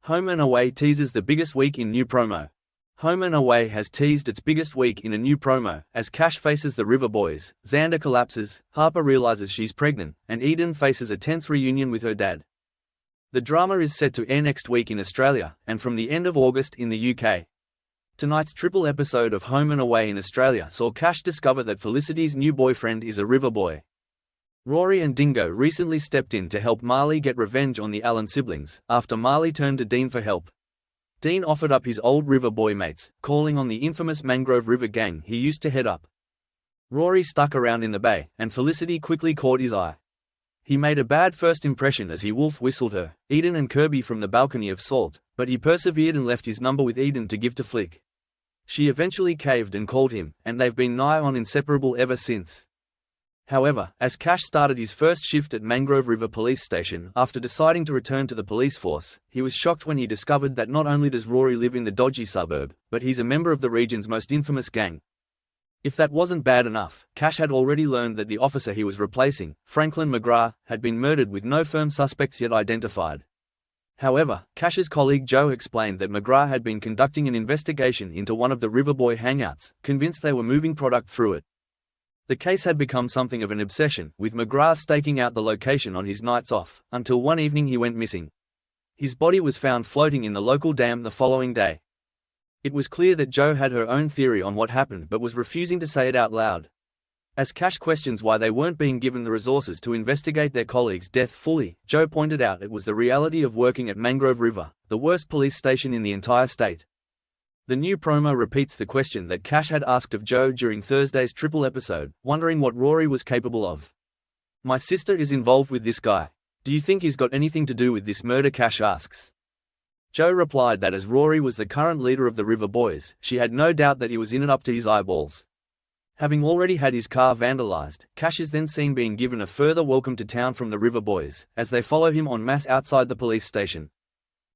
Home and Away teases the biggest week in new promo. Home and Away has teased its biggest week in a new promo. As Cash faces the River Boys, Xander collapses, Harper realizes she's pregnant, and Eden faces a tense reunion with her dad. The drama is set to air next week in Australia, and from the end of August in the UK. Tonight's triple episode of Home and Away in Australia saw Cash discover that Felicity's new boyfriend is a river boy. Rory and Dingo recently stepped in to help Marley get revenge on the Allen siblings, after Marley turned to Dean for help. Dean offered up his old river boy mates, calling on the infamous Mangrove River gang he used to head up. Rory stuck around in the bay, and Felicity quickly caught his eye. He made a bad first impression as he wolf whistled her, Eden and Kirby from the balcony of Salt, but he persevered and left his number with Eden to give to Flick. She eventually caved and called him, and they've been nigh on inseparable ever since. However, as Cash started his first shift at Mangrove River Police Station after deciding to return to the police force, he was shocked when he discovered that not only does Rory live in the dodgy suburb, but he's a member of the region's most infamous gang. If that wasn't bad enough, Cash had already learned that the officer he was replacing, Franklin McGrath, had been murdered with no firm suspects yet identified. However, Cash's colleague Joe explained that McGrath had been conducting an investigation into one of the Riverboy hangouts, convinced they were moving product through it. The case had become something of an obsession, with McGrath staking out the location on his nights off, until one evening he went missing. His body was found floating in the local dam the following day. It was clear that Joe had her own theory on what happened but was refusing to say it out loud. As Cash questions why they weren't being given the resources to investigate their colleague's death fully, Joe pointed out it was the reality of working at Mangrove River, the worst police station in the entire state. The new promo repeats the question that Cash had asked of Joe during Thursday's triple episode, wondering what Rory was capable of. "My sister is involved with this guy. Do you think he's got anything to do with this murder?" Cash asks. Joe replied that as Rory was the current leader of the River Boys, she had no doubt that he was in it up to his eyeballs. Having already had his car vandalized, Cash is then seen being given a further welcome to town from the River Boys, as they follow him en masse outside the police station.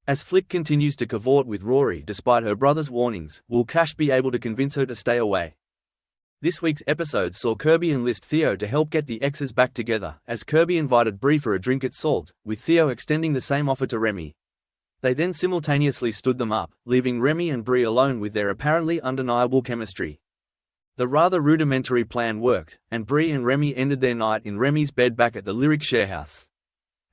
As Flick continues to cavort with Rory despite her brother's warnings, will Cash be able to convince her to stay away? This week's episode saw Kirby enlist Theo to help get the exes back together, as Kirby invited Bri for a drink at Salt, with Theo extending the same offer to Remy. They then simultaneously stood them up, leaving Remy and Bri alone with their apparently undeniable chemistry. The rather rudimentary plan worked, and Bri and Remy ended their night in Remy's bed back at the Lyric Sharehouse.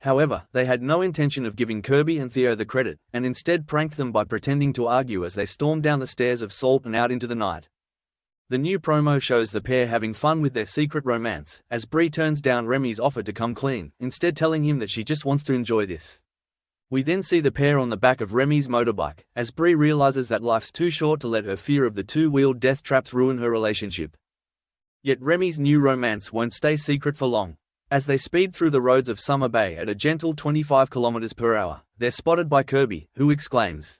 However, they had no intention of giving Kirby and Theo the credit, and instead pranked them by pretending to argue as they stormed down the stairs of Salt and out into the night. The new promo shows the pair having fun with their secret romance, as Bri turns down Remy's offer to come clean, instead telling him that she just wants to enjoy this. We then see the pair on the back of Remy's motorbike, as Bri realizes that life's too short to let her fear of the two-wheeled death traps ruin her relationship. Yet Remy's new romance won't stay secret for long. As they speed through the roads of Summer Bay at a gentle 25 km/h, they're spotted by Kirby, who exclaims,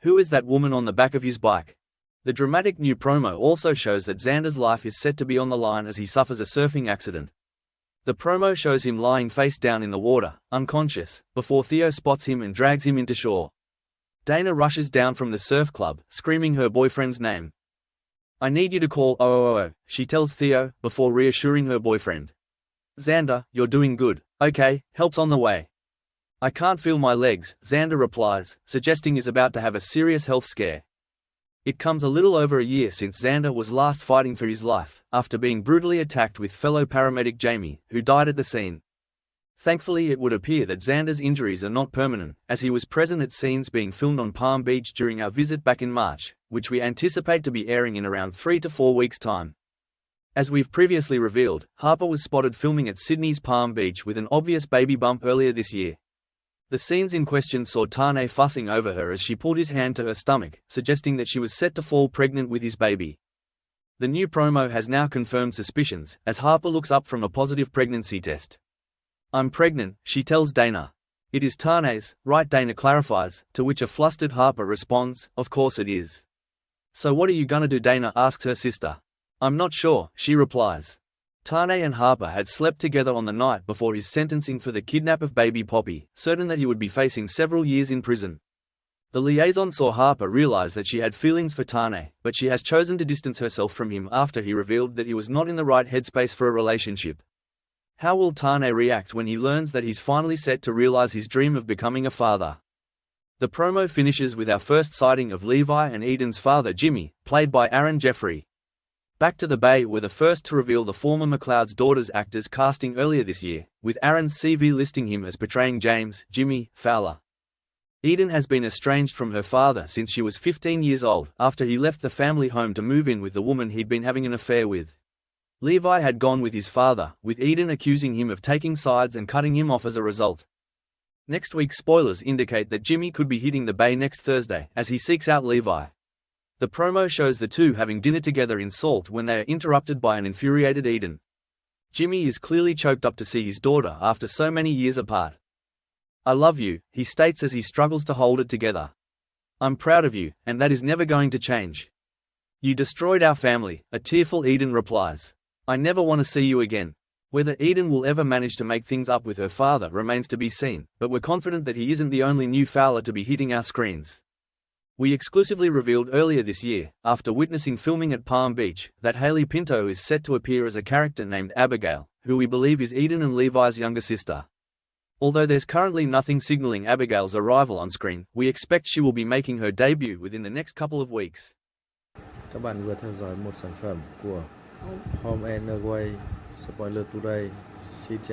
"Who is that woman on the back of his bike?" The dramatic new promo also shows that Xander's life is set to be on the line as he suffers a surfing accident. The promo shows him lying face down in the water, unconscious, before Theo spots him and drags him into shore. Dana rushes down from the surf club, screaming her boyfriend's name. "I need you to call 000, she tells Theo, before reassuring her boyfriend. "Xander, you're doing good, okay, help's on the way." "I can't feel my legs," Xander replies, suggesting he's about to have a serious health scare. It comes a little over a year since Xander was last fighting for his life, after being brutally attacked with fellow paramedic Jamie, who died at the scene. Thankfully it would appear that Xander's injuries are not permanent, as he was present at scenes being filmed on Palm Beach during our visit back in March, which we anticipate to be airing in around 3 to 4 weeks' time. As we've previously revealed, Harper was spotted filming at Sydney's Palm Beach with an obvious baby bump earlier this year. The scenes in question saw Tane fussing over her as she pulled his hand to her stomach, suggesting that she was set to fall pregnant with his baby. The new promo has now confirmed suspicions, as Harper looks up from a positive pregnancy test. "I'm pregnant," she tells Dana. "It is Tane's, right?" Dana clarifies, to which a flustered Harper responds, "Of course it is." "So what are you gonna do?" Dana asks her sister. "I'm not sure," she replies. Tane and Harper had slept together on the night before his sentencing for the kidnap of baby Poppy, certain that he would be facing several years in prison. The liaison saw Harper realize that she had feelings for Tane, but she has chosen to distance herself from him after he revealed that he was not in the right headspace for a relationship. How will Tane react when he learns that he's finally set to realize his dream of becoming a father? The promo finishes with our first sighting of Levi and Eden's father Jimmy, played by Aaron Jeffrey. Back to the Bay were the first to reveal the former McLeod's Daughters actors casting earlier this year, with Aaron's CV listing him as portraying James Jimmy Fowler. Eden has been estranged from her father since she was 15 years old, after he left the family home to move in with the woman he'd been having an affair with. Levi had gone with his father, with Eden accusing him of taking sides and cutting him off as a result. Next week's spoilers indicate that Jimmy could be hitting the Bay next Thursday, as he seeks out Levi. The promo shows the two having dinner together in Salt when they are interrupted by an infuriated Eden. Jimmy is clearly choked up to see his daughter after so many years apart. "I love you," he states as he struggles to hold it together. "I'm proud of you, and that is never going to change. You destroyed our family," a tearful Eden replies. "I never want to see you again." Whether Eden will ever manage to make things up with her father remains to be seen, but we're confident that he isn't the only new Fowler to be hitting our screens. We exclusively revealed earlier this year, after witnessing filming at Palm Beach, that Hailey Pinto is set to appear as a character named Abigail, who we believe is Eden and Levi's younger sister. Although there's currently nothing signaling Abigail's arrival on screen, we expect she will be making her debut within the next couple of weeks. Các bạn vừa theo dõi một sản phẩm của Home and Away Spoiler Today. Xin chào.